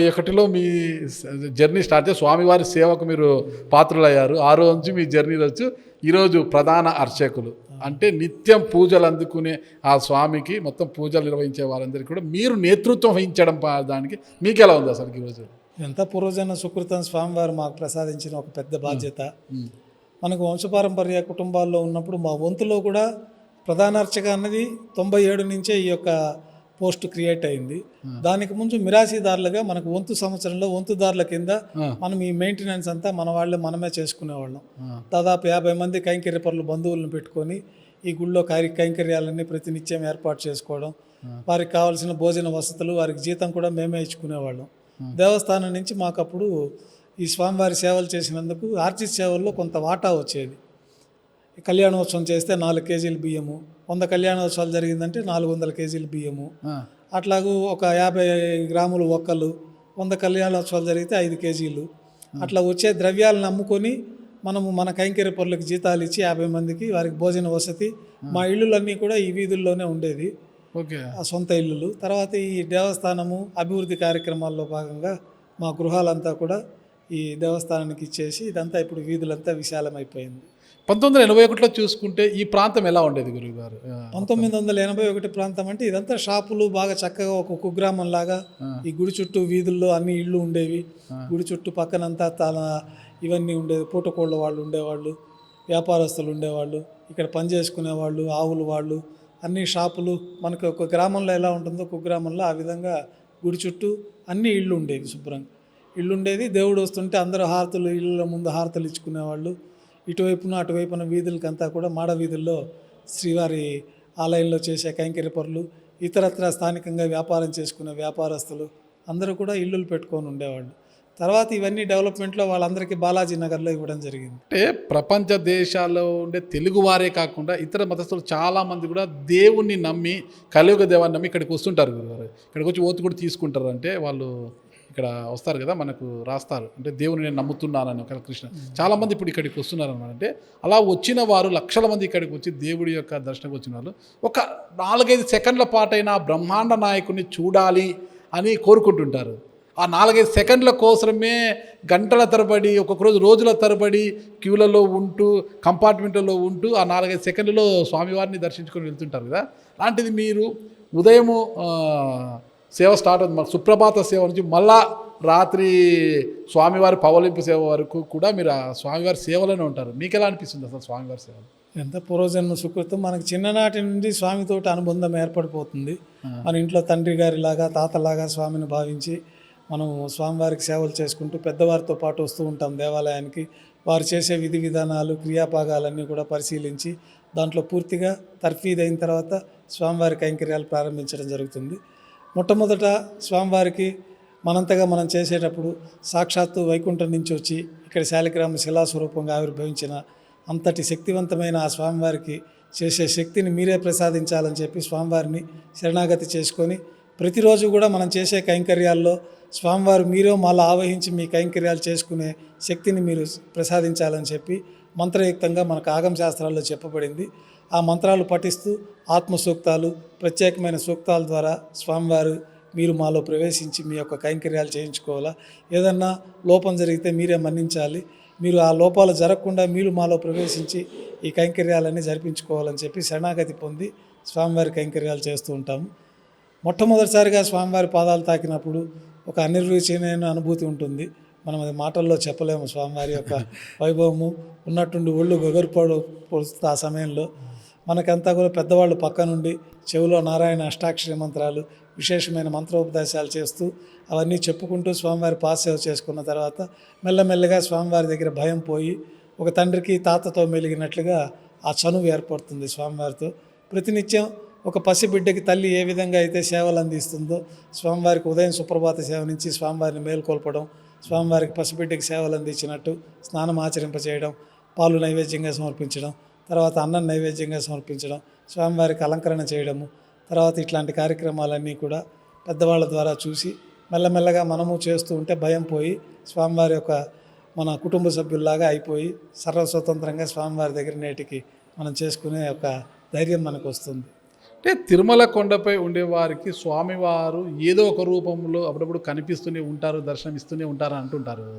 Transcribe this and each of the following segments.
ఒకటిలో మీ journey start చేసి స్వామివారి సేవకు మీరు పాత్రులయ్యారు. ఆ రోజు నుంచి మీ జర్నీ వచ్చు ఈరోజు ప్రధాన అర్చకులు. అంటే నిత్యం పూజలు అందుకునే ఆ స్వామికి మొత్తం పూజలు నిర్వహించే వారందరికీ కూడా మీరు నేతృత్వం వహించడం దానికి మీకు ఎలా ఉంది అసలు ఈరోజు? ఎంత పూర్వజన్మ సుకృతం స్వామివారు మాకు ప్రసాదించిన ఒక పెద్ద బాధ్యత. మనకు వంశపారంపర్య కుటుంబాల్లో ఉన్నప్పుడు మా వంతులో కూడా ప్రధాన అర్చక అన్నది 97 నుంచే ఈ యొక్క పోస్ట్ క్రియేట్ అయింది. దానికి ముందు మిరాసీదారులుగా మనకు వంతు సంవత్సరంలో వంతుదారుల కింద మనం ఈ మెయింటెనెన్స్ అంతా మన వాళ్ళే మనమే చేసుకునేవాళ్ళం. దాదాపు 50 మంది కైంకర్య పరులు బంధువులను పెట్టుకొని ఈ గుళ్ళో కైంకర్యాలన్నీ ప్రతినిత్యం ఏర్పాటు చేసుకోవడం, వారికి కావాల్సిన భోజన వసతులు, వారికి జీతం కూడా మేమే ఇచ్చుకునేవాళ్ళం. దేవస్థానం నుంచి మాకు అప్పుడు ఈ స్వామివారి సేవలు చేసినందుకు ఆర్జిత సేవల్లో కొంత వాటా వచ్చేది. కళ్యాణోత్సవం చేస్తే 4 కేజీలు బియ్యము, 100 కళ్యాణోత్సవాలు జరిగిందంటే 400 కేజీలు బియ్యము, అట్లాగూ ఒక 50 గ్రాములు ఒక్కలు, 100 కళ్యాణోత్సవాలు జరిగితే 5 కేజీలు, అట్లా వచ్చే ద్రవ్యాలను అమ్ముకొని మనము మన కైంకర్య పరులకు జీతాలు ఇచ్చి 50 మందికి వారికి భోజన వసతి. మా ఇళ్ళులన్నీ కూడా ఈ వీధుల్లోనే ఉండేది, ఆ సొంత ఇల్లులు. తర్వాత ఈ దేవస్థానము అభివృద్ధి కార్యక్రమాల్లో భాగంగా మా గృహాలంతా కూడా ఈ దేవస్థానానికి ఇచ్చేసి ఇదంతా ఇప్పుడు వీధులంతా విశాలమైపోయింది. 1981లో చూసుకుంటే ఈ ప్రాంతం ఎలా ఉండేది గురువుగారు? 1981 ప్రాంతం అంటే ఇదంతా షాపులు బాగా చక్కగా ఒక కుగ్రామం లాగా ఈ గుడి చుట్టూ వీధుల్లో అన్ని ఇళ్ళు ఉండేవి. గుడి చుట్టూ పక్కనంతా ఇవన్నీ ఉండేది. పూటకోళ్ళ వాళ్ళు ఉండేవాళ్ళు, వ్యాపారస్తులు ఉండేవాళ్ళు, ఇక్కడ పని చేసుకునేవాళ్ళు, ఆవులు వాళ్ళు, అన్ని షాపులు. మనకు ఒక గ్రామంలో ఎలా ఉంటుందో కుగ్రామంలో ఆ విధంగా గుడి చుట్టూ అన్ని ఇళ్ళు ఉండేవి, శుభ్రంగా ఇళ్ళు ఉండేది. దేవుడు వస్తుంటే అందరూ హారతులు, ఇళ్ళ ముందు హారతులు ఇచ్చుకునేవాళ్ళు. ఇటువైపున అటువైపున వీధులకంతా కూడా మాడ వీధుల్లో శ్రీవారి ఆలయంలో చేసే కైంకర్య పరులు, ఇతరత్ర స్థానికంగా వ్యాపారం చేసుకునే వ్యాపారస్తులు అందరూ కూడా ఇల్లులు పెట్టుకొని ఉండేవాళ్ళు. తర్వాత ఇవన్నీ డెవలప్మెంట్లో వాళ్ళందరికీ బాలాజీ నగర్లో ఇవ్వడం జరిగింది. అంటే ప్రపంచ దేశాల్లో ఉండే తెలుగువారే కాకుండా ఇతర మతస్థులు చాలామంది కూడా దేవుణ్ణి నమ్మి, కలియుగ దేవాన్ని నమ్మి ఇక్కడికి వస్తుంటారు గురుగారు. ఇక్కడికి వచ్చి ఓతు కూడా తీసుకుంటారు. అంటే వాళ్ళు ఇక్కడ వస్తారు కదా, మనకు రాస్తారు అంటే దేవుని నేను నమ్ముతున్నానని ఒక కృష్ణ. చాలామంది ఇప్పుడు ఇక్కడికి వస్తున్నారు అన్నమాట. అంటే అలా వచ్చిన వారు లక్షల మంది ఇక్కడికి వచ్చి దేవుడి యొక్క దర్శనకు వచ్చిన వాళ్ళు ఒక 4-5 సెకండ్ల పాటైనా బ్రహ్మాండ నాయకుడిని చూడాలి అని కోరుకుంటుంటారు. ఆ 4-5 సెకండ్ల కోసమే గంటల తరబడి, ఒక్కొక్క రోజు రోజుల తరబడి క్యూలలో ఉంటూ, కంపార్ట్మెంట్లలో ఉంటూ ఆ 4-5 సెకండ్లలో స్వామివారిని దర్శించుకొని వెళ్తుంటారు కదా. అలాంటిది మీరు ఉదయము సేవ స్టార్ట్ అవుతుంది, మన సుప్రభాత సేవ నుంచి మళ్ళా రాత్రి స్వామివారి పవలింపు సేవ వరకు కూడా మీరు ఆ స్వామివారి సేవలోనే ఉంటారు. మీకు ఎలా అనిపిస్తుంది అసలు స్వామివారి సేవ? ఎంత పూర్వజన్మ సుకృతం. మనకి చిన్ననాటి నుండి స్వామితోటి అనుబంధం ఏర్పడిపోతుంది. మన ఇంట్లో తండ్రి గారిలాగా, తాతలాగా స్వామిని భావించి మనం స్వామివారికి సేవలు చేసుకుంటూ పెద్దవారితో పాటు వస్తూ ఉంటాం దేవాలయానికి. వారు చేసే విధి విధానాలు, క్రియాపాగాలన్నీ కూడా పరిశీలించి దాంట్లో పూర్తిగా తర్ఫీదు అయిన తర్వాత స్వామివారి కైంకర్యాలు ప్రారంభించడం జరుగుతుంది. మొట్టమొదట స్వామివారికి మనంతగా మనం చేసేటప్పుడు సాక్షాత్తు వైకుంఠం నుంచి వచ్చి ఇక్కడ శాలిగ్రామ శిలాస్వరూపంగా ఆవిర్భవించిన అంతటి శక్తివంతమైన ఆ స్వామివారికి చేసే శక్తిని మీరే ప్రసాదించాలని చెప్పి స్వామివారిని శరణాగతి చేసుకొని ప్రతిరోజు కూడా మనం చేసే కైంకర్యాల్లో స్వామివారు మీరే మాలో ఆవహించి మీ కైంకర్యాలు చేసుకునే శక్తిని మీరు ప్రసాదించాలని చెప్పి మంత్రయుక్తంగా మనకు ఆగమ శాస్త్రాల్లో చెప్పబడింది. ఆ మంత్రాలు పఠిస్తూ ఆత్మసూక్తాలు, ప్రత్యేకమైన సూక్తాల ద్వారా స్వామివారు మీరు మాలో ప్రవేశించి మీ యొక్క కైంకర్యాలు చేయించుకోవాలా, ఏదన్నా లోపం జరిగితే మీరే మన్నించాలి, మీరు ఆ లోపాలు జరగకుండా మీరు మాలో ప్రవేశించి ఈ కైంకర్యాలన్నీ జరిపించుకోవాలని చెప్పి శరణాగతి పొంది స్వామివారి కైంకర్యాలు చేస్తూ ఉంటాము. మొట్టమొదటిసారిగా స్వామివారి పాదాలు తాకినప్పుడు ఒక అనిర్వచనీయమైన అనుభూతి ఉంటుంది. మనం అది మాటల్లో చెప్పలేము. స్వామివారి యొక్క వైభవము ఉన్నట్టుండి ఒళ్ళు పొడుస్తుంది. ఆ సమయంలో మనకంతా కూడా పెద్దవాళ్ళు పక్క నుండి చెవిలో నారాయణ అష్టాక్షరి మంత్రాలు, విశేషమైన మంత్రోపదేశాలు చేస్తూ అవన్నీ చెప్పుకుంటూ స్వామివారి పాదసేవ చేసుకున్న తర్వాత మెల్లమెల్లగా స్వామివారి దగ్గర భయం పోయి ఒక తండ్రికి తాతతో మెలిగినట్లుగా ఆ చనువు ఏర్పడుతుంది స్వామివారితో. ప్రతినిత్యం ఒక పసిబిడ్డకి తల్లి ఏ విధంగా అయితే సేవలు అందిస్తుందో స్వామివారికి ఉదయం సుప్రభాత సేవ నుంచి స్వామివారిని మేల్కొల్పడం, స్వామివారికి పసిబిడ్డకి సేవలు అందించినట్టు స్నానం ఆచరింపచేయడం, పాలు నైవేద్యంగా సమర్పించడం, తర్వాత అన్నం నైవేద్యంగా సమర్పించడం, స్వామివారికి అలంకరణ చేయడము, తర్వాత ఇట్లాంటి కార్యక్రమాలన్నీ కూడా పెద్దవాళ్ళ ద్వారా చూసి మెల్లమెల్లగా మనము చేస్తూ ఉంటే భయం పోయి స్వామివారి యొక్క మన కుటుంబ సభ్యుల్లాగా అయిపోయి సర్వస్వతంత్రంగా స్వామివారి దగ్గర నేటికి మనం చేసుకునే ఒక ధైర్యం మనకు వస్తుంది. అంటే తిరుమల కొండపై ఉండేవారికి స్వామివారు ఏదో ఒక రూపంలో అప్పుడప్పుడు కనిపిస్తూనే ఉంటారు, దర్శనమిస్తూనే ఉంటారు అంటుంటారు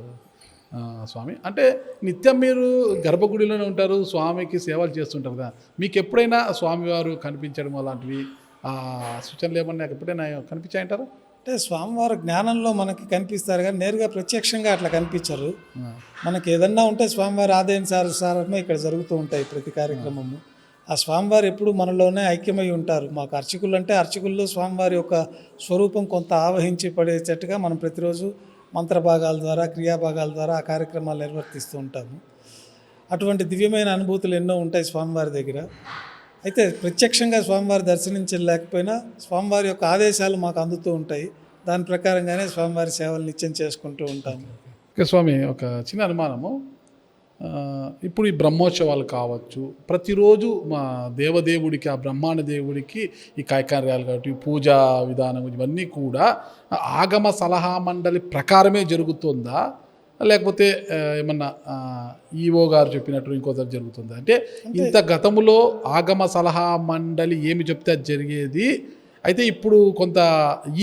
స్వామి. అంటే నిత్యం మీరు గర్భగుడిలోనే ఉంటారు, స్వామికి సేవలు చేస్తుంటారు కదా, మీకు ఎప్పుడైనా స్వామివారు కనిపించడం అలాంటివి సూచనలు ఏమన్నా ఎప్పుడైనా కనిపించాయంటారా? అంటే స్వామివారు జ్ఞానంలో మనకి కనిపిస్తారు కానీ నేరుగా ప్రత్యక్షంగా అట్లా కనిపించరు. మనకి ఏదన్నా ఉంటే స్వామివారి ఆదేశానుసారమే ఇక్కడ జరుగుతూ ఉంటాయి ప్రతి కార్యక్రమము. ఆ స్వామివారు ఎప్పుడు మనలోనే ఐక్యమై ఉంటారు. మాకు అర్చకులు అంటే అర్చకుల్లో స్వామివారి యొక్క స్వరూపం కొంత ఆవహించి పడేటట్టుగా మనం ప్రతిరోజు మంత్రభాగాల ద్వారా క్రియాభాగాల ద్వారా ఆ కార్యక్రమాలు నిర్వర్తిస్తూ ఉంటాము. అటువంటి దివ్యమైన అనుభూతులు ఎన్నో ఉంటాయి స్వామివారి దగ్గర. అయితే ప్రత్యక్షంగా స్వామివారి దర్శించలేకపోయినా స్వామివారి యొక్క ఆదేశాలు మాకు అందుతూ ఉంటాయి. దాని ప్రకారంగానే స్వామివారి సేవలు నిత్యం చేసుకుంటూ ఉంటాము. ఓకే స్వామి, ఒక చిన్న అనుమానము. ఇప్పుడు ఈ బ్రహ్మోత్సవాలు కావచ్చు, ప్రతిరోజు మా దేవదేవుడికి, ఆ బ్రహ్మాండ దేవుడికి ఈ కార్యాలు కాబట్టి పూజా విధానం ఇవన్నీ కూడా ఆగమ సలహా మండలి ప్రకారమే జరుగుతుందా, లేకపోతే ఏమన్నా ఈవో గారు చెప్పినట్టు ఇంకోసారి జరుగుతుందా? అంటే ఇంత గతంలో ఆగమ సలహా మండలి ఏమి చెప్తే అది జరిగేది, అయితే ఇప్పుడు కొంత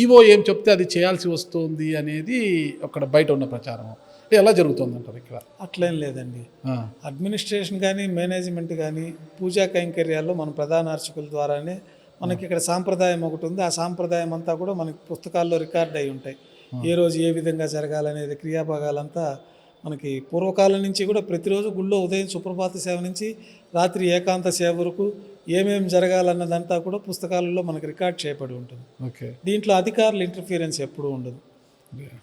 ఈవో ఏం చెప్తే అది చేయాల్సి వస్తుంది అనేది అక్కడ బయట ఉన్న ప్రచారం. అంటే ఎలా జరుగుతుంది అంటారు ఇక్కడ? అట్లేం లేదండి. అడ్మినిస్ట్రేషన్ కానీ మేనేజ్మెంట్ కానీ పూజా కైంకర్యాల్లో మన ప్రధాన అర్చకుల ద్వారానే మనకి ఇక్కడ సాంప్రదాయం ఒకటి ఉంది. ఆ సాంప్రదాయం అంతా కూడా మనకి పుస్తకాల్లో రికార్డ్ అయి ఉంటాయి. ఏ రోజు ఏ విధంగా జరగాలనేది క్రియాభాగాలంతా మనకి పూర్వకాలం నుంచి కూడా ప్రతిరోజు గుళ్ళో ఉదయం సుప్రభాత సేవ నుంచి రాత్రి ఏకాంత సేవ వరకు ఏమేమి జరగాలన్నదంతా కూడా పుస్తకాలలో మనకి రికార్డ్ చేయబడి ఉంటుంది. ఓకే. దీంట్లో అధికారుల ఇంటర్ఫీరెన్స్ ఎప్పుడూ ఉండదు.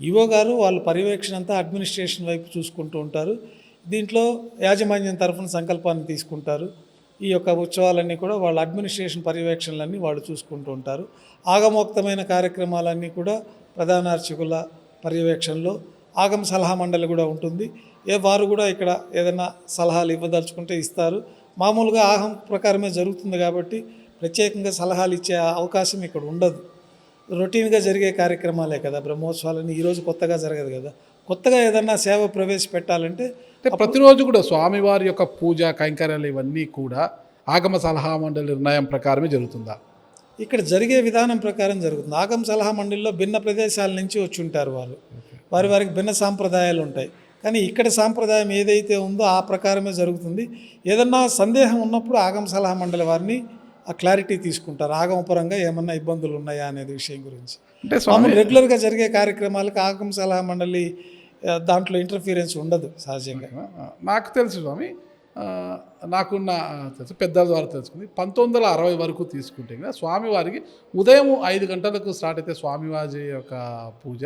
ఈవో గారు వాళ్ళ పర్యవేక్షణ అంతా అడ్మినిస్ట్రేషన్ వైపు చూసుకుంటూ ఉంటారు. దీంట్లో యాజమాన్యం తరఫున సంకల్పాన్ని తీసుకుంటారు. ఈ యొక్క ఉత్సవాలన్నీ కూడా వాళ్ళ అడ్మినిస్ట్రేషన్ పర్యవేక్షణలన్నీ వాళ్ళు చూసుకుంటూ ఉంటారు. ఆగమోక్తమైన కార్యక్రమాలన్నీ కూడా ప్రధాన అర్చకుల పర్యవేక్షణలో ఆగమ సలహా మండలి కూడా ఉంటుంది. వారు కూడా ఇక్కడ ఏదైనా సలహాలు ఇవ్వదలుచుకుంటే ఇస్తారు. మామూలుగా ఆగమ ప్రకారమే జరుగుతుంది కాబట్టి ప్రత్యేకంగా సలహాలు ఇచ్చే అవకాశం ఇక్కడ ఉండదు. రొటీన్గా జరిగే కార్యక్రమాలే కదా బ్రహ్మోత్సవాలని. ఈరోజు కొత్తగా జరగదు కదా. కొత్తగా ఏదన్నా సేవ ప్రవేశపెట్టాలంటే ప్రతిరోజు కూడా స్వామివారి యొక్క పూజ కైంకర్యాలు ఇవన్నీ కూడా ఆగమ సలహా మండలి నిర్ణయం ప్రకారమే జరుగుతుందా? ఇక్కడ జరిగే విధానం ప్రకారం జరుగుతుంది. ఆగమ సలహా మండలిలో భిన్న ప్రదేశాల నుంచి వచ్చి ఉంటారు వాళ్ళు. వారికి భిన్న సాంప్రదాయాలు ఉంటాయి. కానీ ఇక్కడ సాంప్రదాయం ఏదైతే ఉందో ఆ ప్రకారమే జరుగుతుంది. ఏదన్నా సందేహం ఉన్నప్పుడు ఆగమ సలహా మండలి వారిని ఆ క్లారిటీ తీసుకుంటారు. ఆగమపరంగా ఏమన్నా ఇబ్బందులు ఉన్నాయా అనేది విషయం గురించి. అంటే స్వామి రెగ్యులర్గా జరిగే కార్యక్రమాలకు ఆగమ సలహా మండలి దాంట్లో ఇంటర్ఫీరెన్స్ ఉండదు సహజంగా. నాకు తెలుసు స్వామి, నాకున్న తెలుసు, పెద్దల ద్వారా తెలుసుకుంది. 1960 వరకు తీసుకుంటే కదా స్వామివారికి ఉదయం 5 గంటలకు స్టార్ట్ అయితే స్వామివారి యొక్క పూజ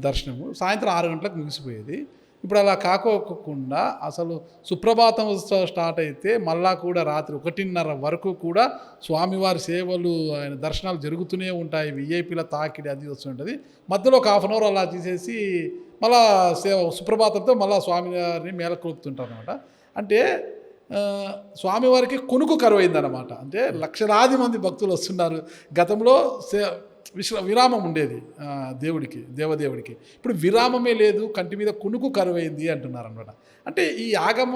దర్శనము సాయంత్రం 6 గంటలకు ముగిసిపోయేది. ఇప్పుడు అలా కాకోకుండా అసలు సుప్రభాతం స్టార్ట్ అయితే మళ్ళా కూడా రాత్రి 1:30 వరకు కూడా స్వామివారి సేవలు ఆయన దర్శనాలు జరుగుతూనే ఉంటాయి. విఐపీల తాకిడి అది వస్తుంటుంది. మధ్యలో ఒక హాఫ్ అన్ అవర్ అలా తీసేసి మళ్ళా సుప్రభాతంతో మళ్ళీ స్వామివారిని మేలకొలుపుతుంటారు అనమాట. అంటే స్వామివారికి కొనుకు కరువైందనమాట. అంటే లక్షలాది మంది భక్తులు వస్తున్నారు. గతంలో విరామం ఉండేది దేవుడికి, దేవదేవుడికి. ఇప్పుడు విరామమే లేదు, కంటి మీద కునుకు కరువైంది అంటున్నారు అనమాట. అంటే ఈ ఆగమ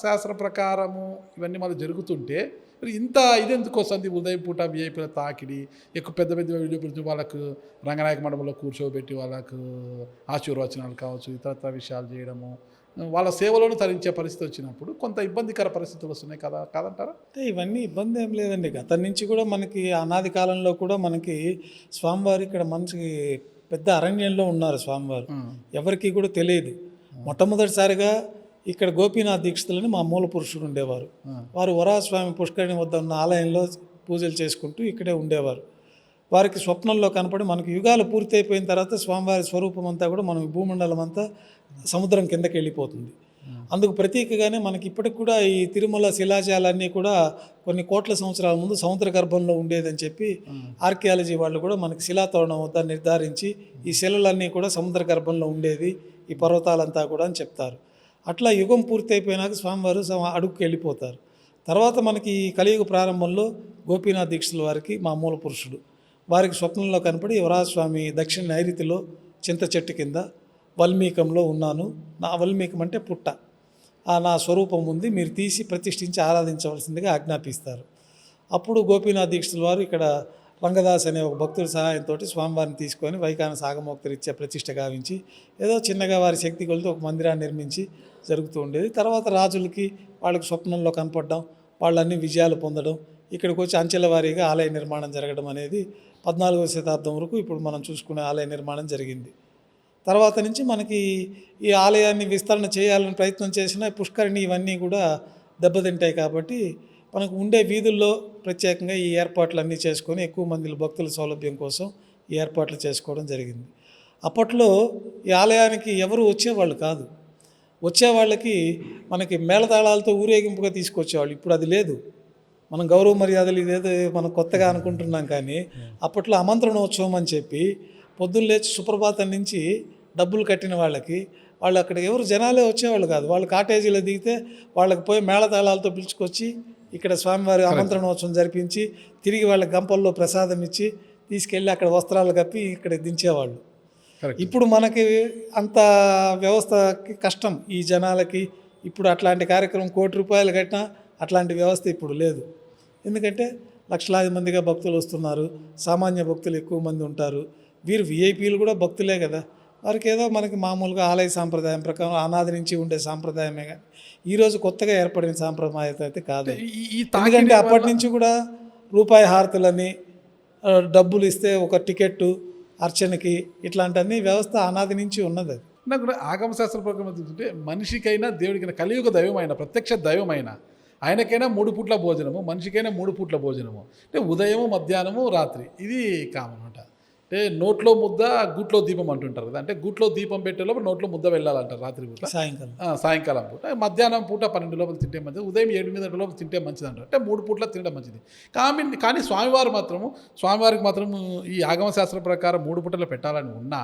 శాస్త్ర ప్రకారము ఇవన్నీ మళ్ళీ జరుగుతుంటే మరి ఇంత ఇదెందుకు వస్తుంది? ఉదయం పూట విఐపీల తాకిడి, ఎక్కువ పెద్ద పెద్ద వీడియో వాళ్ళకు రంగనాయక మండపంలో కూర్చోబెట్టి వాళ్ళకు ఆశీర్వచనాలు కావచ్చు, ఇతరత్ర విషయాలు చేయడము, వాళ్ళ సేవలోనూ తరించే పరిస్థితి వచ్చినప్పుడు కొంత ఇబ్బందికర పరిస్థితులు వస్తున్నాయి కదా, కాదంటారా? అంటే ఇవన్నీ ఇబ్బంది ఏం లేదండి. గతం నుంచి కూడా మనకి అనాది కాలంలో కూడా మనకి స్వామివారు ఇక్కడ మనకి పెద్ద అరణ్యంలో ఉన్నారు స్వామివారు. ఎవరికి కూడా తెలియదు. మొట్టమొదటిసారిగా ఇక్కడ గోపీనాథ్ దీక్షితులని మా మూల పురుషుడు ఉండేవారు. వారు వరాహస్వామి పుష్కరిణి వద్ద ఉన్న ఆలయంలో పూజలు చేసుకుంటూ ఇక్కడే ఉండేవారు. వారికి స్వప్నంలో కనపడి మనకి యుగాలు పూర్తి అయిపోయిన తర్వాత స్వామివారి స్వరూపం అంతా కూడా మనం భూమండలం అంతా సముద్రం కిందకి వెళ్ళిపోతుంది. అందుకు ప్రతీకగానే మనకి ఇప్పటికి కూడా ఈ తిరుమల శిలాజాలన్నీ కూడా కొన్ని కోట్ల సంవత్సరాల ముందు సముద్ర గర్భంలో ఉండేదని చెప్పి ఆర్కియాలజీ వాళ్ళు కూడా మనకి శిలాతోరణం వద్ద నిర్ధారించి ఈ శిలలన్నీ కూడా సముద్ర గర్భంలో ఉండేది ఈ పర్వతాలంతా కూడా అని చెప్తారు. అట్లా యుగం పూర్తి అయిపోయినాక స్వామివారు అడుగుకి వెళ్ళిపోతారు. తర్వాత మనకి ఈ కలియుగ ప్రారంభంలో గోపీనాథ్ దీక్షితుల వారికి మా మూల పురుషుడు వారికి స్వప్నంలో కనపడి వరాహస్వామి దక్షిణ నైరుతిలో చింత చెట్టు కింద వల్మీకంలో ఉన్నాను, నా వల్మీకం అంటే పుట్ట, నా స్వరూపం ఉంది, మీరు తీసి ప్రతిష్ఠించి ఆరాధించవలసిందిగా ఆజ్ఞాపిస్తారు. అప్పుడు గోపీనాథ్ దీక్షితుల వారు ఇక్కడ రంగదాస్ అనే ఒక భక్తుడి సహాయంతో స్వామివారిని తీసుకొని వైఖాన సాగమోక్తరీత్యా ప్రతిష్ఠ గావించి ఏదో చిన్నగా వారి శక్తి కొలితే ఒక మందిరాన్ని నిర్మించి జరుగుతూ ఉండేది. తర్వాత రాజులకి వాళ్ళకి స్వప్నంలో కనపడడం, వాళ్ళన్నీ విజయాలు పొందడం, ఇక్కడికి వచ్చి అంచెల వారీగా ఆలయ నిర్మాణం జరగడం అనేది 14వ శతాబ్దం వరకు ఇప్పుడు మనం చూసుకునే ఆలయ నిర్మాణం జరిగింది. తర్వాత నుంచి మనకి ఈ ఆలయాన్ని విస్తరణ చేయాలని ప్రయత్నం చేసిన పుష్కరిణి ఇవన్నీ కూడా దెబ్బతింటాయి. కాబట్టి మనకు ఉండే వీధుల్లో ప్రత్యేకంగా ఈ ఏర్పాట్లన్నీ చేసుకొని ఎక్కువ మంది భక్తుల సౌలభ్యం కోసం ఈ ఏర్పాట్లు చేసుకోవడం జరిగింది. అప్పట్లో ఈ ఆలయానికి ఎవరు వచ్చేవాళ్ళు కాదు. వచ్చేవాళ్ళకి మనకి మేళతాళాలతో ఊరేగింపుగా తీసుకొచ్చేవాళ్ళు. ఇప్పుడు అది లేదు. మనం గౌరవ మర్యాదలు ఇదేదో మనం కొత్తగా అనుకుంటున్నాం, కానీ అప్పట్లో ఆమంత్రణోత్సవం అని చెప్పి పొద్దున్న లేచి సుప్రభాతం నుంచి డబ్బులు కట్టిన వాళ్ళకి వాళ్ళు అక్కడ ఎవరు జనాలే వచ్చేవాళ్ళు కాదు. వాళ్ళు కాటేజీలో దిగితే వాళ్ళకి పోయి మేళతాళాలతో పిలుచుకొచ్చి ఇక్కడ స్వామివారి ఆమంత్రణోత్సవం జరిపించి తిరిగి వాళ్ళ గంపల్లో ప్రసాదం ఇచ్చి తీసుకెళ్ళి అక్కడ వస్త్రాలు కప్పి ఇక్కడ దించేవాళ్ళు. ఇప్పుడు మనకి అంత వ్యవస్థకి కష్టం. ఈ జనాలకి ఇప్పుడు అట్లాంటి కార్యక్రమం ₹1,00,00,000 కట్టినా అట్లాంటి వ్యవస్థ ఇప్పుడు లేదు. ఎందుకంటే లక్షలాది మందిగా భక్తులు వస్తున్నారు, సామాన్య భక్తులు ఎక్కువ మంది ఉంటారు. వీరు విఐపీలు కూడా భక్తులే కదా. వారికి ఏదో మనకి మామూలుగా ఆలయ సాంప్రదాయం ప్రకారం అనాది నుంచి ఉండే సాంప్రదాయమే కానీ ఈరోజు కొత్తగా ఏర్పడిన సాంప్రదాయం అయితే కాదు. ఎందుకంటే అప్పటి నుంచి కూడా రూపాయి హారతులని, డబ్బులు ఇస్తే ఒక టికెట్టు అర్చనకి, ఇట్లాంటివన్నీ వ్యవస్థ అనాది నుంచి ఉన్నది. నాకు కూడా ఆగమశాస్త్ర ప్రకారం చూస్తుంటే మనిషికైనా దేవుడికైనా కలియుగ దైవమైన ప్రత్యక్ష దైవమైన ఆయనకైనా 3 పూట్ల భోజనము, మనిషికైనా 3 పూట్ల భోజనము. అంటే ఉదయము, మధ్యాహ్నము, రాత్రి. ఇది కామన్ అనమాట. అంటే నోట్లో ముద్ద, గూట్లో దీపం అంటుంటారు కదా. అంటే గూట్లో దీపం పెట్టే లోపల నోట్లో ముద్ద వెళ్ళాలంటారు రాత్రి పూట, సాయంకాలం పూట. మధ్యాహ్నం పూట 12 లోపల తింటే మంచిది, ఉదయం 7 లోపల తింటే మంచిది అంటారు. అంటే 3 పూట్ల తినడం మంచిది. కానీ స్వామివారికి మాత్రము ఈ ఆగమశాస్త్రం ప్రకారం 3 పూటలు పెట్టాలని ఉన్నా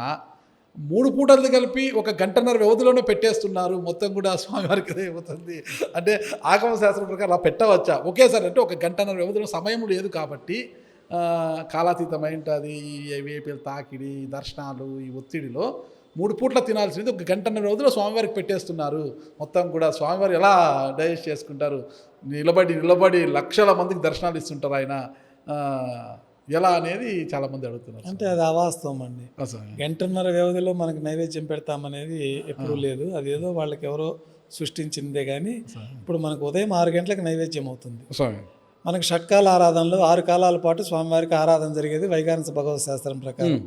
3 పూటలు కలిపి 1 గంటన్నర వ్యవధిలోనే పెట్టేస్తున్నారు. మొత్తం కూడా స్వామివారికి ఏమవుతుంది అంటే ఆగమశాస్త్రం ప్రకారం అలా పెట్టవచ్చా ఒకేసారి? అంటే 1 గంటన్నర వ్యవధిలో సమయం లేదు కాబట్టి కాలాతీతమైంటుంది. ఈ వేపేలు తాకిడి, దర్శనాలు, ఈ ఒత్తిడిలో 3 పూట్ల తినాల్సింది 1 గంటన్నర వ్యవధిలో స్వామివారికి పెట్టేస్తున్నారు. మొత్తం కూడా స్వామివారు ఎలా డైజెస్ట్ చేసుకుంటారు? నిలబడి లక్షల మందికి దర్శనాలు ఇస్తుంటారు ఆయన. ఎలా అనేది చాలామంది అడుగుతున్నారు. అంటే అది అవాస్తవం అండి. గంటన్నర వ్యవధిలో మనకి నైవేద్యం పెడతామనేది ఎప్పుడూ లేదు. అదేదో వాళ్ళకి ఎవరో సృష్టించిందే. కానీ ఇప్పుడు మనకు ఉదయం 6 గంటలకు నైవేద్యం అవుతుంది. మనకి షట్కాల ఆరాధనలో 6 కాలాల పాటు స్వామివారికి ఆరాధన జరిగేది వైఖానస భగవత్ శాస్త్రం ప్రకారం.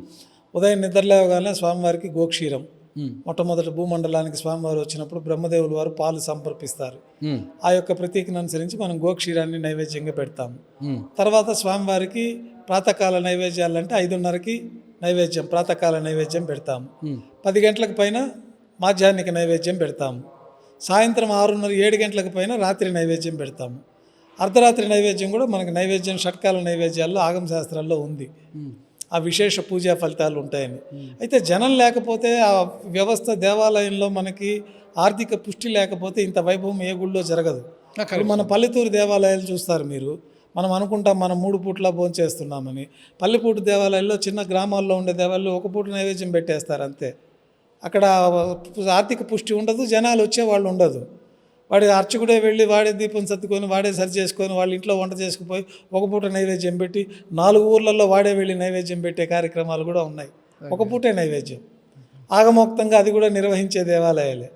ఉదయం నిద్రలేవగానే స్వామివారికి గోక్షీరం, మొట్టమొదటి భూమండలానికి స్వామివారు వచ్చినప్పుడు బ్రహ్మదేవుల వారు పాలు సమర్పిస్తారు. ఆ యొక్క ప్రతీకను అనుసరించి మనం గోక్షీరాన్ని నైవేద్యంగా పెడతాము. తర్వాత స్వామివారికి ప్రాతకాల నైవేద్యాలు అంటే 5:30కి నైవేద్యం, ప్రాతకాల నైవేద్యం పెడతాము. 10 గంటలకు పైన మాధ్యాహ్నిక నైవేద్యం పెడతాము. సాయంత్రం 6:30, 7 గంటలకు పైన రాత్రి నైవేద్యం పెడతాము. అర్ధరాత్రి నైవేద్యం కూడా మనకి నైవేద్యం షట్కాల నైవేద్యాల్లో ఆగమ శాస్త్రాల్లో ఉంది. ఆ విశేష పూజా ఫలితాలు ఉంటాయని. అయితే జనం లేకపోతే ఆ వ్యవస్థ, దేవాలయంలో మనకి ఆర్థిక పుష్టి లేకపోతే ఇంత వైభవం ఏ గుళ్ళో జరగదు. మన పల్లెటూరు దేవాలయాలు చూస్తారు మీరు. మనం అనుకుంటాం మనం 3 పూట్ల భోంచేస్తున్నామని. పల్లెపూట దేవాలయాల్లో, చిన్న గ్రామాల్లో ఉండే దేవాలయాల్లో 1 పూట నైవేద్యం పెట్టేస్తారు అంతే. అక్కడ ఆర్థిక పుష్టి ఉండదు, జనాలు వచ్చేవాళ్ళు ఉండదు. వాడి అర్చకుడే వెళ్ళి వాడే దీపం సర్దుకొని వాడే సరి చేసుకొని వాళ్ళ ఇంట్లో వంట చేసుకుపోయి 1 పూట నైవేద్యం పెట్టి 4 ఊర్లలో వాడే వెళ్ళి నైవేద్యం పెట్టే కార్యక్రమాలు కూడా ఉన్నాయి. 1 పూటే నైవేద్యం ఆగమోక్తంగా అది కూడా నిర్వహించే దేవాలయాలే.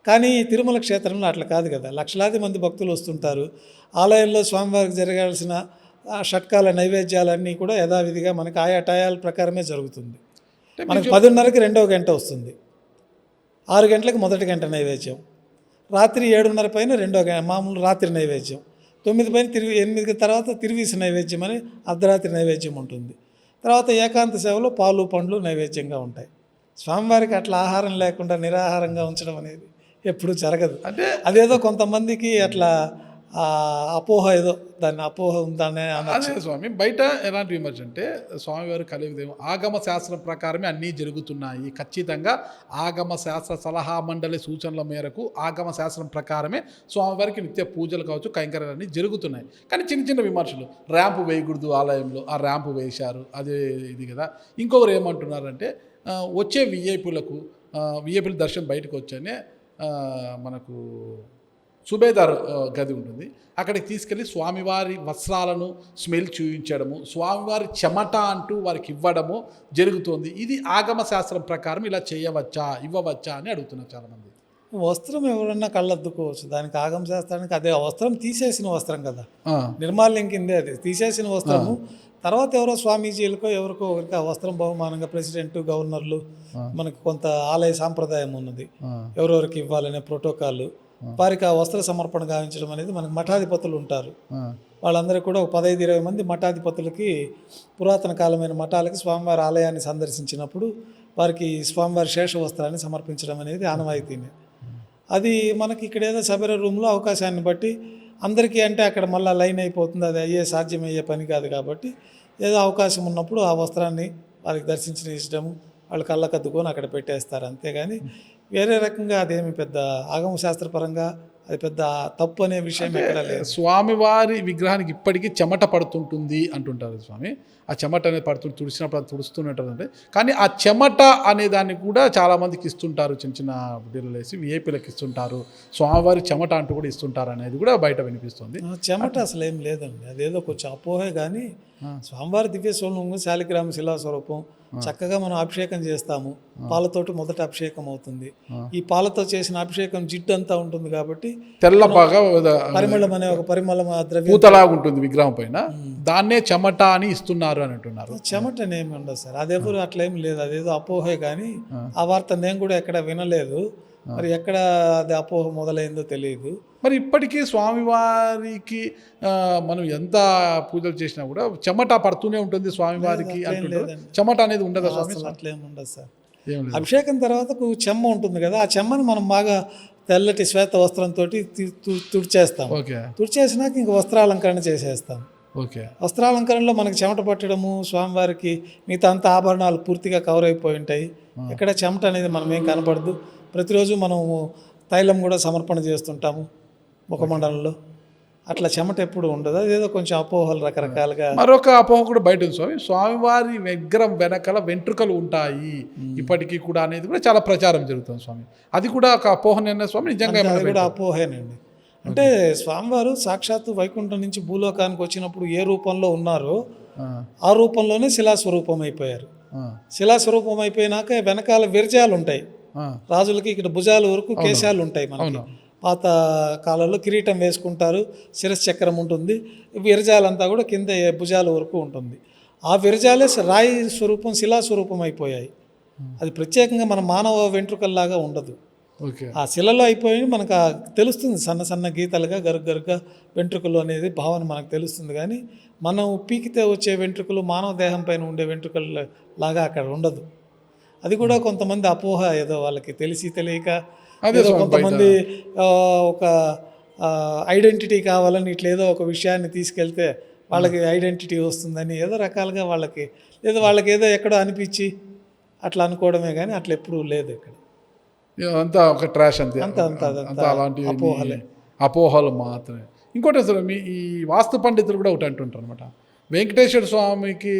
కానీ తిరుమల క్షేత్రంలో అట్లా కాదు కదా. లక్షలాది మంది భక్తులు వస్తుంటారు. ఆలయంలో స్వామివారికి జరగాల్సిన షట్కాల నైవేద్యాలన్నీ కూడా యథావిధిగా మనకి ఆయా టయాల ప్రకారమే జరుగుతుంది. మనకి 10:30కి 2వ గంట వస్తుంది, 6 గంటలకు మొదటి గంట నైవేద్యం, రాత్రి 7:30 పైన 2వ మామూలు రాత్రి నైవేద్యం, 9 పైన 8 తర్వాత తిరువీసి నైవేద్యం అని అర్ధరాత్రి నైవేద్యం ఉంటుంది. తర్వాత ఏకాంత సేవలో పాలు పండ్లు నైవేద్యంగా ఉంటాయి. స్వామివారికి అట్లా ఆహారం లేకుండా నిరాహారంగా ఉంచడం అనేది ఎప్పుడు జరగదు. అంటే అదేదో కొంతమందికి అట్లా అపోహ, ఏదో దాన్ని అపోహ ఉందనే అదే స్వామి. బయట ఎలాంటి విమర్శ అంటే స్వామివారి కలియుగదేమో ఆగమ శాస్త్రం ప్రకారమే అన్నీ జరుగుతున్నాయి, ఖచ్చితంగా ఆగమ శాస్త్ర సలహా మండలి సూచనల మేరకు ఆగమ శాస్త్రం ప్రకారమే స్వామివారికి నిత్య పూజలు కావచ్చు, కైంకర్యాలన్నీ జరుగుతున్నాయి. కానీ చిన్న చిన్న విమర్శలు, ర్యాంపు వేయకూడదు ఆలయంలో, ఆ ర్యాంపు వేశారు, అదే ఇది కదా. ఇంకొకరు ఏమంటున్నారంటే వచ్చే విఐపీల దర్శనం బయటకు వచ్చానే మనకు సుబేదార్ గది ఉంటుంది. అక్కడికి తీసుకెళ్ళి స్వామివారి వస్త్రాలను స్మెల్ చూయించడము, స్వామివారి చెమట అంటూ వారికి ఇవ్వడము జరుగుతుంది. ఇది ఆగమ శాస్త్రం ప్రకారం ఇలా చేయవచ్చా, ఇవ్వవచ్చా అని అడుగుతున్నారు చాలామంది. వస్త్రం ఎవరన్నా కళ్ళద్దుకోవచ్చు, దానికి ఆగమ శాస్త్రానికి అదే వస్త్రం తీసేసిన వస్త్రం కదా, ఆ, నిర్మాల్యం కిందే అది తీసేసిన వస్త్రము. తర్వాత ఎవరో స్వామీజీలకో ఎవరికో ఒకరికి ఆ వస్త్రం బహుమానంగా ప్రెసిడెంట్, గవర్నర్లు, మనకి కొంత ఆలయ సాంప్రదాయం ఉన్నది, ఎవరెవరికి ఇవ్వాలనే ప్రోటోకాల్, వారికి ఆ వస్త్ర సమర్పణ గావించడం అనేది మనకి మఠాధిపతులు ఉంటారు. వాళ్ళందరూ కూడా ఒక 15-20 మంది మఠాధిపతులకి పురాతన కాలమైన మఠాలకి స్వామివారి ఆలయాన్ని సందర్శించినప్పుడు వారికి స్వామివారి శేష వస్త్రాన్ని సమర్పించడం అనేది ఆనవాయితీనే. అది మనకి ఇక్కడ ఏదో సబెర రూమ్లో అవకాశాన్ని బట్టి అందరికీ అంటే అక్కడ మళ్ళీ లైన్ అయిపోతుంది, అది సాధ్యమయ్యే పని కాదు. కాబట్టి ఏదో అవకాశం ఉన్నప్పుడు ఆ వస్త్రాన్ని వారికి దర్శించిన ఇష్టము వాళ్ళు కళ్ళకద్దుకొని అక్కడ పెట్టేస్తారు, అంతేగాని వేరే రకంగా అదేమి పెద్ద ఆగమ శాస్త్రపరంగా అది పెద్ద తప్పు అనే విషయం ఎక్కడ లేదు. స్వామివారి విగ్రహానికి ఇప్పటికీ చెమట పడుతుంటుంది అంటుంటారు స్వామి. ఆ చెమట అనేది పడుతుంది, తుడిచినప్పుడు అది తుడుస్తున్నట్టు. కానీ ఆ చెమట అనే దాన్ని కూడా చాలామందికి ఇస్తుంటారు, చిన్న చిన్న బిడ్డలు వేసి విఐపీలకు ఇస్తుంటారు, స్వామివారి చెమట అంటూ కూడా ఇస్తుంటారు అనేది కూడా బయట వినిపిస్తుంది. చెమట అసలు ఏం లేదండి, అదేదో కొంచెం అపోహే. కానీ స్వామివారి దివ్య స్వరూపం శాలిగ్రామ శిలాస్వరూపం, చక్కగా మనం అభిషేకం చేస్తాము, పాలతోటి మొదట అభిషేకం అవుతుంది. ఈ పాలతో చేసిన అభిషేకం జిడ్డు అంతా ఉంటుంది కాబట్టి తెల్లపాగా పరిమళం అనే ఒక పరిమళ ద్రవ్యం పూతలాగా ఉంటుంది విగ్రహం పైన, దాన్నే చెమట అని ఇస్తున్నారు అని అంటున్నారు. చెమటనేమి ఉండదు సార్, అదెవరు అట్లేం లేదు, అదేదో అపోహే. కానీ ఆ వార్త నేను కూడా ఎక్కడ వినలేదు, మరి ఎక్కడ అది అపోహ మొదలైందో తెలియదు. మరి ఇప్పటికీ స్వామివారికి మనం ఎంత పూజలు చేసినా కూడా చెమట పడుతూనే ఉంటుంది స్వామివారికి అంటుంటారు. చెమట అనేది ఉండదు స్వామి? అసలు అట్లేం ఉండదు సార్. ఏం లేదు. అభిషేకం తర్వాత చెమ్మ ఉంటుంది కదా, ఆ చెమ్మని మనం బాగా తెల్లటి శ్వేత వస్త్రంతో తుడిచేస్తాం. ఓకే. తుడిచేసినాక ఇంక వస్త్రాలంకరణ చేసేస్తాం. ఓకే. వస్త్రాలంకరణలో మనకి చెమట పట్టడము, స్వామివారికి మిగతా అంత ఆభరణాలు పూర్తిగా కవర్ అయిపోయి ఉంటాయి, ఎక్కడ చెమట అనేది మనం ఏం కనపడదు. ప్రతిరోజు మనము తైలం కూడా సమర్పణ చేస్తుంటాము ముఖమండలంలో, అట్లా చెమట ఎప్పుడు ఉండదు. అదేదో కొంచెం అపోహలు రకరకాలుగా. మరొక అపోహ కూడా బయట ఉంది స్వామి, స్వామివారి విగ్రహం వెనకాల వెంట్రుకలు ఉంటాయి ఇప్పటికీ కూడా అనేది కూడా చాలా ప్రచారం జరుగుతుంది స్వామి. అది కూడా ఒక అపోహనే స్వామి? నిజంగా అది కూడా అపోహేనండి. అంటే స్వామివారు సాక్షాత్తు వైకుంఠం నుంచి భూలోకానికి వచ్చినప్పుడు ఏ రూపంలో ఉన్నారో ఆ రూపంలోనే శిలాస్వరూపం అయిపోయారు. శిలాస్వరూపం అయిపోయినాక వెనకాల విరజాలు ఉంటాయి రాజులకి, ఇక్కడ భుజాల వరకు కేశాలు ఉంటాయి మనకి. పాత కాలంలో కిరీటం వేసుకుంటారు, శిరశ్చక్రం ఉంటుంది, విరజాలంతా కూడా కింద భుజాల వరకు ఉంటుంది. ఆ విరజాలే రాయి స్వరూపం, శిలాస్వరూపం అయిపోయాయి. అది ప్రత్యేకంగా మన మానవ వెంట్రుకల్లాగా ఉండదు. ఓకే. ఆ శిలలో అయిపోయి మనకు తెలుస్తుంది, సన్న సన్న గీతలుగా గరుగరుగా వెంట్రుకలు అనేది భావన మనకు తెలుస్తుంది. కానీ మనం పీకితే వచ్చే వెంట్రుకలు మానవ దేహం పైన ఉండే వెంట్రుకలు లాగా అక్కడ ఉండదు. అది కూడా కొంతమంది అపోహ, ఏదో వాళ్ళకి తెలిసి తెలియక, ఏదో కొంతమంది ఒక ఐడెంటిటీ కావాలని ఇట్లా ఏదో ఒక విషయాన్ని తీసుకెళ్తే వాళ్ళకి ఐడెంటిటీ వస్తుందని ఏదో రకాలుగా వాళ్ళకి ఏదో ఎక్కడో అనిపించి అట్లా అనుకోవడమే. కానీ అట్లా ఎప్పుడూ లేదు ఇక్కడ. అంతా ఒక ట్రాష్ అంతే, అంతా అలాంటి అపోహలే, అపోహలు మాత్రమే. ఇంకోటి అసలు ఈ వాస్తు పండితులు కూడా ఒకటి అంటుంటారు అనమాట, వెంకటేశ్వర స్వామికి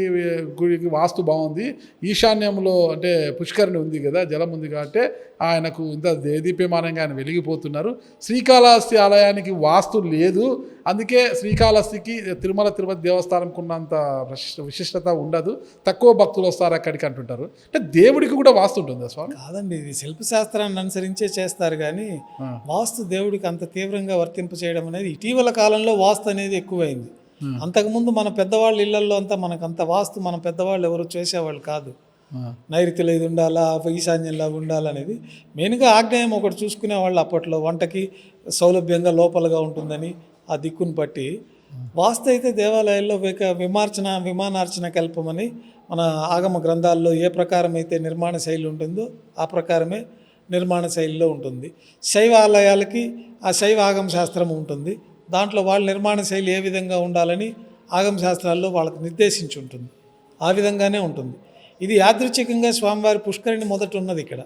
గుడికి వాస్తు బాగుంది, ఈశాన్యంలో అంటే పుష్కరిణి ఉంది కదా, జలం ఉంది కాబట్టి ఆయనకు ఇంత దేదీప్యమానంగా ఆయన వెలిగిపోతున్నారు. శ్రీకాళహస్తి ఆలయానికి వాస్తు లేదు, అందుకే శ్రీకాళహస్తికి తిరుపతి దేవస్థానంకు ఉన్నంత విశిష్టత ఉండదు, తక్కువ భక్తులు వస్తారు అక్కడికి అంటుంటారు. అంటే దేవుడికి కూడా వాస్తు ఉంటుందా స్వామి? కాదండి, ఇది శిల్పశాస్త్రాన్ని అనుసరించే చేస్తారు. కానీ వాస్తు దేవుడికి అంత తీవ్రంగా వర్తింప చేయడం అనేది ఇటీవల కాలంలో వాస్తు అనేది ఎక్కువైంది. అంతకుముందు మన పెద్దవాళ్ళ ఇళ్లలో అంతా మనకంత వాస్తు మన పెద్దవాళ్ళు ఎవరు చేసేవాళ్ళు కాదు. నైరుతిలో ఇది ఉండాలా, ఈశాన్యంలా ఉండాలనేది మెయిన్గా ఆగ్నేయం ఒకటి చూసుకునేవాళ్ళు అప్పట్లో, వంటకి సౌలభ్యంగా లోపలగా ఉంటుందని ఆ దిక్కును బట్టి. వాస్తు అయితే దేవాలయాల్లో విమానార్చన కల్పమని మన ఆగమ గ్రంథాల్లో ఏ ప్రకారం అయితే నిర్మాణ శైలి ఉంటుందో ఆ ప్రకారమే నిర్మాణ శైలిలో ఉంటుంది. శైవ ఆలయాలకి ఆ శైవ ఆగమ శాస్త్రం ఉంటుంది, దాంట్లో వాళ్ళ నిర్మాణ శైలి ఏ విధంగా ఉండాలని ఆగమ శాస్త్రాల్లో వాళ్ళకి నిర్దేశించి ఉంటుంది, ఆ విధంగానే ఉంటుంది. ఇది యాదృచ్ఛికంగా స్వామివారి పుష్కరిణి మొదట ఉన్నది ఇక్కడ,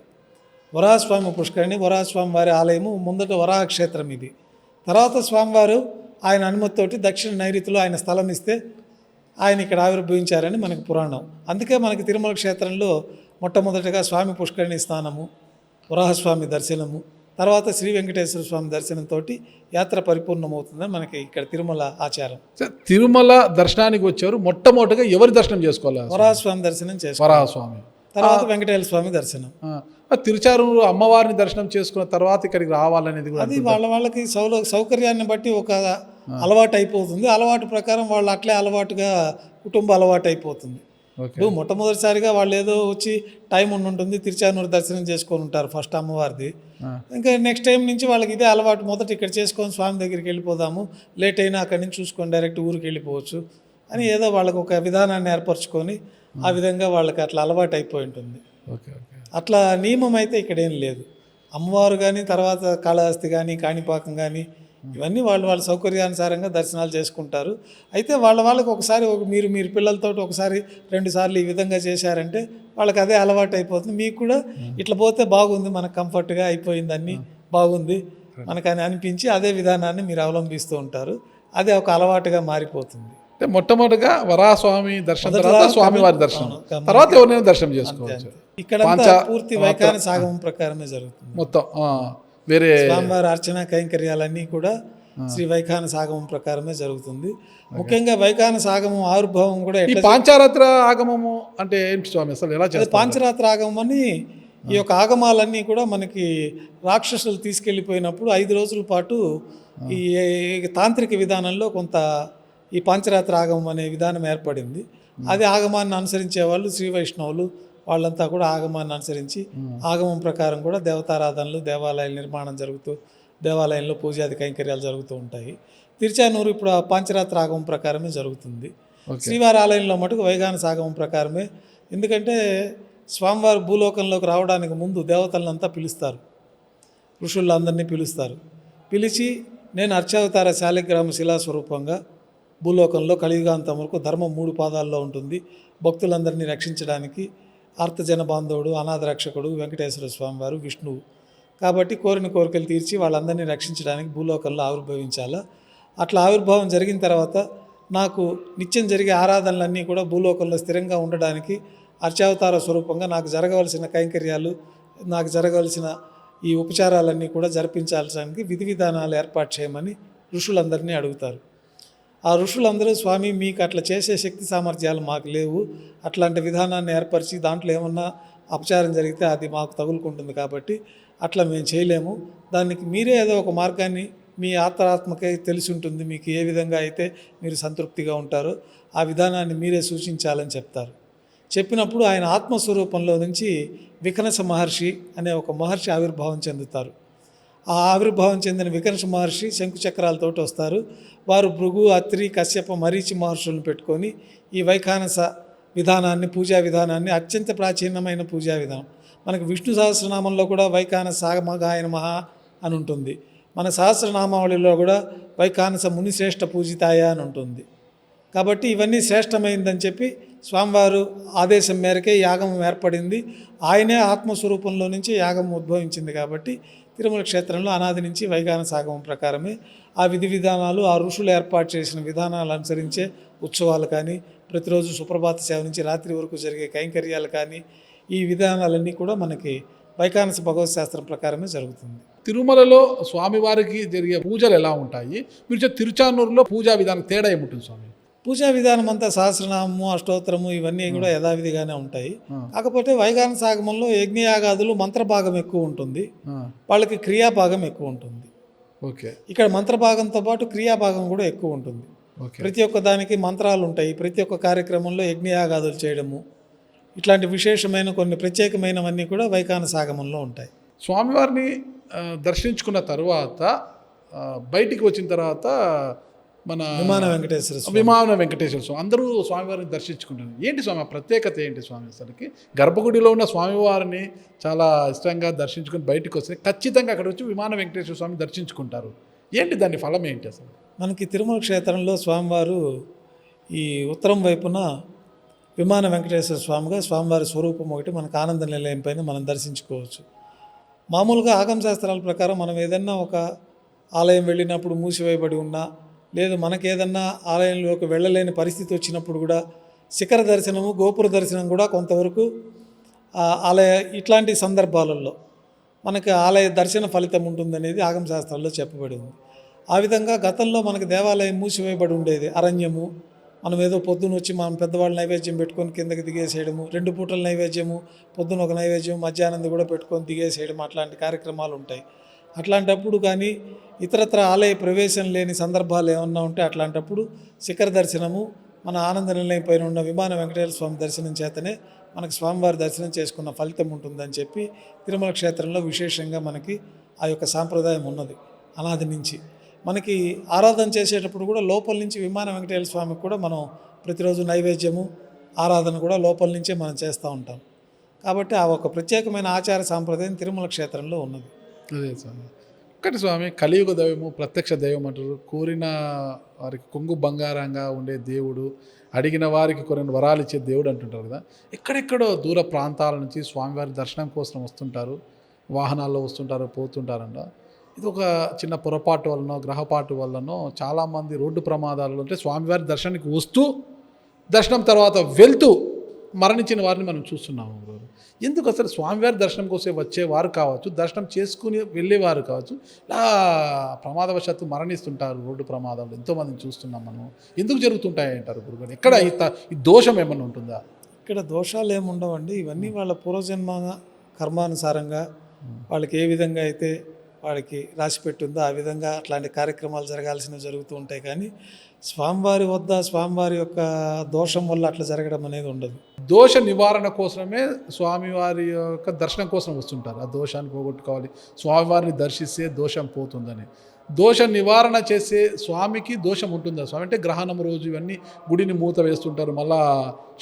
వరాహస్వామి పుష్కరిణి, వరాహస్వామి వారి ఆలయము ముందట వరాహ క్షేత్రం ఇది. తర్వాత స్వామివారు ఆయన అనుమతితోటి దక్షిణ నైరుతిలో ఆయన స్థలం ఇస్తే ఆయన ఇక్కడ ఆవిర్భవించారని మనకి పురాణం. అందుకే మనకి తిరుమల క్షేత్రంలో మొట్టమొదటిగా స్వామి పుష్కరిణి స్నానము, వరాహస్వామి దర్శనము, తర్వాత శ్రీ వెంకటేశ్వర స్వామి దర్శనంతో యాత్ర పరిపూర్ణమవుతుందని మనకి ఇక్కడ తిరుమల ఆచారం. తిరుమల దర్శనానికి వచ్చారు, మొట్టమొదటిగా ఎవరి దర్శనం చేసుకోవాలి? వరాహస్వామి దర్శనం చేసుకోవాలి, వరాహస్వామి, తర్వాత వెంకటేశ్వర స్వామి దర్శనం. తిరుచానూరు అమ్మవారిని దర్శనం చేసుకున్న తర్వాత ఇక్కడికి రావాలనేది కూడా అది వాళ్ళకి సౌకర్యాన్ని బట్టి ఒక అలవాటు అయిపోతుంది. అలవాటు ప్రకారం వాళ్ళు అట్లే అలవాటుగా కుటుంబ అలవాటు అయిపోతుంది. ఇప్పుడు మొట్టమొదటిసారిగా వాళ్ళు ఏదో వచ్చి టైం ఉంటుంది, తిరుచానూరు దర్శనం చేసుకొని ఉంటారు ఫస్ట్ అమ్మవారిది. ఇంకా నెక్స్ట్ టైం నుంచి వాళ్ళకి ఇదే అలవాటు, మొదట ఇక్కడ చేసుకొని స్వామి దగ్గరికి వెళ్ళిపోదాము, లేట్ అయినా అక్కడి నుంచి చూసుకొని డైరెక్ట్ ఊరికి వెళ్ళిపోవచ్చు అని ఏదో వాళ్ళకి ఒక విధానాన్ని ఏర్పరచుకొని ఆ విధంగా వాళ్ళకి అట్లా అలవాటు అయిపోయి ఉంటుంది. అట్లా నియమం అయితే ఇక్కడ ఏం లేదు. అమ్మవారు కానీ, తర్వాత కాళహస్తి కానీ, కాణిపాకం కానీ, ఇవన్నీ వాళ్ళ సౌకర్యానుసారంగా దర్శనాలు చేసుకుంటారు. అయితే వాళ్ళకి ఒకసారి మీరు పిల్లలతో ఒకసారి 2 సార్లు ఈ విధంగా చేశారంటే వాళ్ళకి అదే అలవాటు అయిపోతుంది. మీకు కూడా ఇట్లా పోతే బాగుంది, మనకు కంఫర్ట్గా అయిపోయింది, అన్నీ బాగుంది మనకని అనిపించి అదే విధానాన్ని మీరు అవలంబిస్తూ ఉంటారు. అదే ఒక అలవాటుగా మారిపోతుంది. మొట్టమొదటిగా వరాహస్వామి దర్శనం, తర్వాత స్వామివారి దర్శనం, తర్వాత ఎవరినైనా దర్శనం చేసుకోవచ్చు. ఇక్కడ పూర్తి వైఖానస ఆగమం ప్రకారమే జరుగుతుంది. మొత్తం వేరే స్వామివారి అర్చన కైంకర్యాలన్నీ కూడా శ్రీ వైఖానస ఆగమం ప్రకారమే జరుగుతుంది. ముఖ్యంగా వైఖానస ఆగమం ఆవిర్భావం కూడా ఈ పాంచరాత్ర ఆగమము అంటే ఏంటి స్వామి, అసలు ఎలా చేస్తారు? పాంచరాత్ర ఆగమం అని ఈ యొక్క ఆగమాలన్నీ కూడా మనకి రాక్షసులు తీసుకెళ్ళిపోయినప్పుడు 5 రోజుల పాటు ఈ తాంత్రిక విధానంలో కొంత ఈ పాంచరాత్ర ఆగమం అనే విధానం ఏర్పడింది. అది ఆగమాన్ని అనుసరించే వాళ్ళు శ్రీ వైష్ణవులు వాళ్ళంతా కూడా ఆగమాన్ని అనుసరించి ఆగమం ప్రకారం కూడా దేవతారాధనలు, దేవాలయాల నిర్మాణం జరుగుతూ దేవాలయంలో పూజాది కైంకర్యాలు జరుగుతూ ఉంటాయి. తిరుచానూరు ఇప్పుడు ఆ పాంచరాత్ర ఆగమం ప్రకారమే జరుగుతుంది. శ్రీవారి ఆలయంలో మటుకు వైఖానస ఆగమం ప్రకారమే. ఎందుకంటే స్వామివారు భూలోకంలోకి రావడానికి ముందు దేవతలంతా పిలుస్తారు, ఋషులందరినీ పిలుస్తారు. పిలిచి నేను అర్చావతార శాలిగ్రామ శిలాస్వరూపంగా భూలోకంలో కలియుగాంతం వరకు ధర్మం 3 పాదాల్లో ఉంటుంది, భక్తులందరినీ రక్షించడానికి ఆర్తజన బాంధవుడు, అనాథ రక్షకుడు వెంకటేశ్వర స్వామివారు, విష్ణువు. కాబట్టి కోరిన కోరికలు తీర్చి వాళ్ళందరినీ రక్షించడానికి భూలోకంలో ఆవిర్భవించాలా. అట్లా ఆవిర్భావం జరిగిన తర్వాత నాకు నిత్యం జరిగే ఆరాధనలన్నీ కూడా భూలోకంలో స్థిరంగా ఉండడానికి అర్చావతార స్వరూపంగా నాకు జరగవలసిన కైంకర్యాలు, నాకు జరగవలసిన ఈ ఉపచారాలన్నీ కూడా జరిపించాల్సడానికి విధి విధానాలు ఏర్పాటు చేయమని ఋషులందరినీ అడుగుతారు. ఆ ఋషులందరూ స్వామి మీకు అట్లా చేసే శక్తి సామర్థ్యాలు మాకు లేవు, అట్లాంటి విధానాన్ని ఏర్పరిచి దాంట్లో ఏమన్నా అపచారం జరిగితే అది మాకు తగులుకుంటుంది, కాబట్టి అట్లా మేము చేయలేము, దానికి మీరే ఏదో ఒక మార్గాన్ని మీ ఆత్మకే తెలిసి ఉంటుంది, మీకు ఏ విధంగా అయితే మీరు సంతృప్తిగా ఉంటారో ఆ విధానాన్ని మీరే సూచించాలని చెప్తారు. చెప్పినప్పుడు ఆయన ఆత్మస్వరూపంలో నుంచి వికనస మహర్షి అనే ఒక మహర్షి ఆవిర్భావం చెందుతారు. ఆ ఆవిర్భావం చెందిన వికనస మహర్షి శంకుచక్రాలతోటి వస్తారు. వారు భృగు, అత్రి, కశ్యప, మరీచి మహర్షులను పెట్టుకొని ఈ వైఖానస విధానాన్ని, పూజా విధానాన్ని, అత్యంత ప్రాచీనమైన పూజా విధానం, మనకు విష్ణు సహస్రనామంలో కూడా వైఖానస ఆగమగాయ నమః అని ఉంటుంది. మన సహస్రనామావళిలో కూడా వైఖానస మునిశ్రేష్ఠ పూజితాయ అని ఉంటుంది. కాబట్టి ఇవన్నీ శ్రేష్టమైందని చెప్పి స్వామివారు ఆదేశం మేరకే యాగం ఏర్పడింది. ఆయనే ఆత్మస్వరూపంలో నుంచి యాగం ఉద్భవించింది. కాబట్టి తిరుమల క్షేత్రంలో అనాది నుంచి వైఖానస ఆగమం ప్రకారమే ఆ విధి విధానాలు, ఆ ఋషులు ఏర్పాటు చేసిన విధానాలు అనుసరించే ఉత్సవాలు కానీ, ప్రతిరోజు సుప్రభాత సేవ నుంచి రాత్రి వరకు జరిగే కైంకర్యాలు కానీ, ఈ విధానాలన్నీ కూడా మనకి వైఖానస భగవత్ శాస్త్రం ప్రకారమే జరుగుతుంది. తిరుమలలో స్వామివారికి జరిగే పూజలు ఎలా ఉంటాయి? మీరు తిరుచానూరులో పూజా విధానం తేడా ఏముంటుంది స్వామి? పూజా విధానం అంతా సహస్రనామము, అష్టోత్తరము ఇవన్నీ కూడా యథావిధిగానే ఉంటాయి. కాకపోతే వైఖానస ఆగమంలో యజ్ఞయాగాదులు మంత్రభాగం ఎక్కువ ఉంటుంది, వాళ్ళకి క్రియాభాగం ఎక్కువ ఉంటుంది. ఓకే, ఇక్కడ మంత్రభాగంతో పాటు క్రియాభాగం కూడా ఎక్కువ ఉంటుంది. ప్రతి ఒక్క దానికి మంత్రాలు ఉంటాయి. ప్రతి ఒక్క కార్యక్రమంలో యజ్ఞయాగాదులు చేయడము, ఇట్లాంటి విశేషమైన కొన్ని ప్రత్యేకమైనవన్నీ కూడా వైఖానస ఆగమంలో ఉంటాయి. స్వామివారిని దర్శించుకున్న తర్వాత బయటికి వచ్చిన తర్వాత మన విమాన వెంకటేశ్వర స్వామి అందరూ స్వామివారిని దర్శించుకుంటారు. ఏంటి స్వామి ప్రత్యేకత ఏంటి స్వామి? అసలుకి గర్భగుడిలో ఉన్న స్వామివారిని చాలా ఇష్టంగా దర్శించుకుని బయటకు వస్తే ఖచ్చితంగా అక్కడ వచ్చి విమాన వెంకటేశ్వర స్వామి దర్శించుకుంటారు. ఏంటి దాని ఫలం ఏంటి అసలు? మనకి తిరుమల క్షేత్రంలో స్వామివారు ఈ ఉత్తరం వైపున విమాన వెంకటేశ్వర స్వామిగా స్వామివారి స్వరూపం ఒకటి మనకు ఆనంద నిలయం పైన మనం దర్శించుకోవచ్చు. మామూలుగా ఆగమ శాస్త్రాల ప్రకారం మనం ఏదన్నా ఒక ఆలయం వెళ్ళినప్పుడు మూసివేయబడి ఉన్నా, లేదు మనకేదన్నా ఆలయంలోకి వెళ్ళలేని పరిస్థితి వచ్చినప్పుడు కూడా శిఖర దర్శనము, గోపుర దర్శనం కూడా కొంతవరకు ఆలయ ఇట్లాంటి సందర్భాలలో మనకి ఆలయ దర్శన ఫలితం ఉంటుందనేది ఆగమ శాస్త్రాల్లో చెప్పబడింది. ఆ విధంగా గతంలో మనకి దేవాలయం మూసివేయబడి ఉండేది, అరణ్యము. మనం ఏదో పొద్దున వచ్చి మనం పెద్దవాళ్ళు నైవేద్యం పెట్టుకొని కిందకి దిగేసేయడము, 2 పూటల నైవేద్యము, పొద్దున ఒక నైవేద్యం, మధ్యాహ్నం కూడా పెట్టుకొని దిగేసేయడం, అట్లాంటి కార్యక్రమాలు ఉంటాయి. అట్లాంటప్పుడు కానీ ఇతరత్ర ఆలయ ప్రవేశం లేని సందర్భాలు ఏమన్నా ఉంటే అట్లాంటప్పుడు శిఖర దర్శనము, మన ఆనంద నిలయం పైన ఉన్న విమాన వెంకటేశ్వర స్వామి దర్శనం చేతనే మనకి స్వామివారి దర్శనం చేసుకున్న ఫలితం ఉంటుందని చెప్పి తిరుమల క్షేత్రంలో విశేషంగా మనకి ఆ యొక్క సాంప్రదాయం ఉన్నది అనాది నుంచి. మనకి ఆరాధన చేసేటప్పుడు కూడా లోపల నుంచి విమాన వెంకటేశ్వర స్వామికి కూడా మనం ప్రతిరోజు నైవేద్యము, ఆరాధన కూడా లోపల నుంచే మనం చేస్తూ ఉంటాం. కాబట్టి ఆ ఒక ప్రత్యేకమైన ఆచార సాంప్రదాయం తిరుమల క్షేత్రంలో ఉన్నది. అదే స్వామి. ఒక్కటి స్వామి, కలియుగ దైవము ప్రత్యక్ష దైవం అంటారు. కోరిన వారికి కొంగు బంగారంగా ఉండే దేవుడు, అడిగిన వారికి కొన్ని వరాలు ఇచ్చే దేవుడు అంటుంటారు కదా. ఎక్కడెక్కడో దూర ప్రాంతాల నుంచి స్వామివారి దర్శనం కోసం వస్తుంటారు, వాహనాల్లో వస్తుంటారు, పోతుంటారంట. ఇది ఒక చిన్న పొరపాటు వలనో గ్రహపాటు వలనో చాలామంది రోడ్డు ప్రమాదాలు అంటే స్వామివారి దర్శనానికి వస్తూ దర్శనం తర్వాత వెళ్తూ మరణించిన వారిని మనం చూస్తున్నాము. ఎందుకు అసలు స్వామివారి దర్శనం కోసం వచ్చేవారు కావచ్చు, దర్శనం చేసుకుని వెళ్ళేవారు కావచ్చు, ఇలా ప్రమాదవశాత్తు మరణిస్తుంటారు. రోడ్డు ప్రమాదాలు ఎంతోమందిని చూస్తున్నాం మనం. ఎందుకు జరుగుతుంటాయి అంటారు గురుగారు? ఎక్కడ ఈ దోషం ఏమన్నా ఉంటుందా? ఇక్కడ దోషాలు ఏమి ఉండవండి. ఇవన్నీ వాళ్ళ పూర్వజన్మ కర్మానుసారంగా వాళ్ళకి ఏ విధంగా అయితే వాడికి రాసి పెట్టుందో ఆ విధంగా అట్లాంటి కార్యక్రమాలు జరగాల్సినవి జరుగుతూ ఉంటాయి. కానీ స్వామివారి వద్ద స్వామివారి యొక్క దోషం వల్ల అట్లా జరగడం అనేది ఉండదు. దోష నివారణ కోసమే స్వామివారి యొక్క దర్శనం కోసం వస్తుంటారు. ఆ దోషాన్ని పోగొట్టుకోవాలి, స్వామివారిని దర్శిస్తే దోషం పోతుందని. దోష నివారణ చేసే స్వామికి దోషం ఉంటుందా స్వామి? అంటే గ్రహణం రోజు ఇవన్నీ గుడిని మూత వేస్తుంటారు, మళ్ళా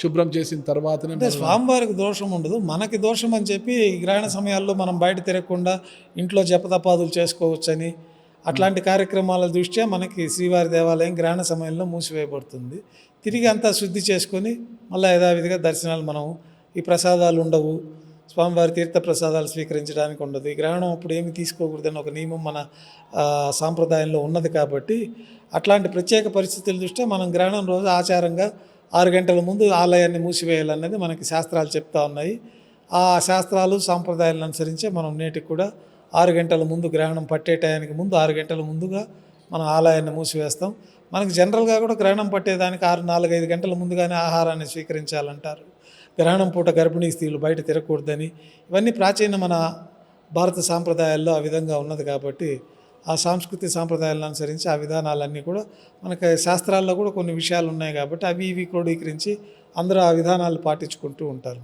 శుభ్రం చేసిన తర్వాతనే. అంటే స్వామివారికి దోషం ఉండదు, మనకి దోషం అని చెప్పి గ్రహణ సమయాల్లో మనం బయట తిరగకుండా ఇంట్లో జపతపాదులు చేసుకోవచ్చని అట్లాంటి కార్యక్రమాల దృష్ట్యా మనకి శ్రీవారి దేవాలయం గ్రహణ సమయంలో మూసివేయబడుతుంది. తిరిగి అంతా శుద్ధి చేసుకొని మళ్ళీ యథావిధిగా దర్శనాలు, మనం ఈ ప్రసాదాలు ఉండవు, స్వామివారి తీర్థ ప్రసాదాలు స్వీకరించడానికి ఉండదు, ఈ గ్రహణం అప్పుడు ఏమి తీసుకోకూడదని ఒక నియమం మన సాంప్రదాయంలో ఉన్నది. కాబట్టి అట్లాంటి ప్రత్యేక పరిస్థితుల దృష్ట్యా మనం గ్రహణం రోజు ఆచారంగా 6 గంటల ముందు ఆలయాన్ని మూసివేయాలన్నది మనకి శాస్త్రాలు చెప్తా ఉన్నాయి. ఆ శాస్త్రాలు సాంప్రదాయాలను అనుసరించే మనం నేటికి కూడా 6 గంటల ముందు, గ్రహణం పట్టే టయానికి ముందు 6 గంటల ముందుగా మనం ఆలయాన్ని మూసివేస్తాం. మనకి జనరల్గా కూడా గ్రహణం పట్టేదానికి 4-5 గంటల ముందుగానే ఆహారాన్ని స్వీకరించాలంటారు. గ్రహణం పూట గర్భిణీ స్త్రీలు బయట తిరగకూడదని, ఇవన్నీ ప్రాచీన మన భారత సాంప్రదాయాల్లో ఆ విధంగా ఉన్నది. కాబట్టి ఆ సాంస్కృతిక సాంప్రదాయాలను అనుసరించి ఆ విధానాలన్నీ కూడా మనకి శాస్త్రాల్లో కూడా కొన్ని విషయాలు ఉన్నాయి. కాబట్టి అవి ఇవి క్రోడీకరించి అందరూ ఆ విధానాలు పాటించుకుంటూ ఉంటారు.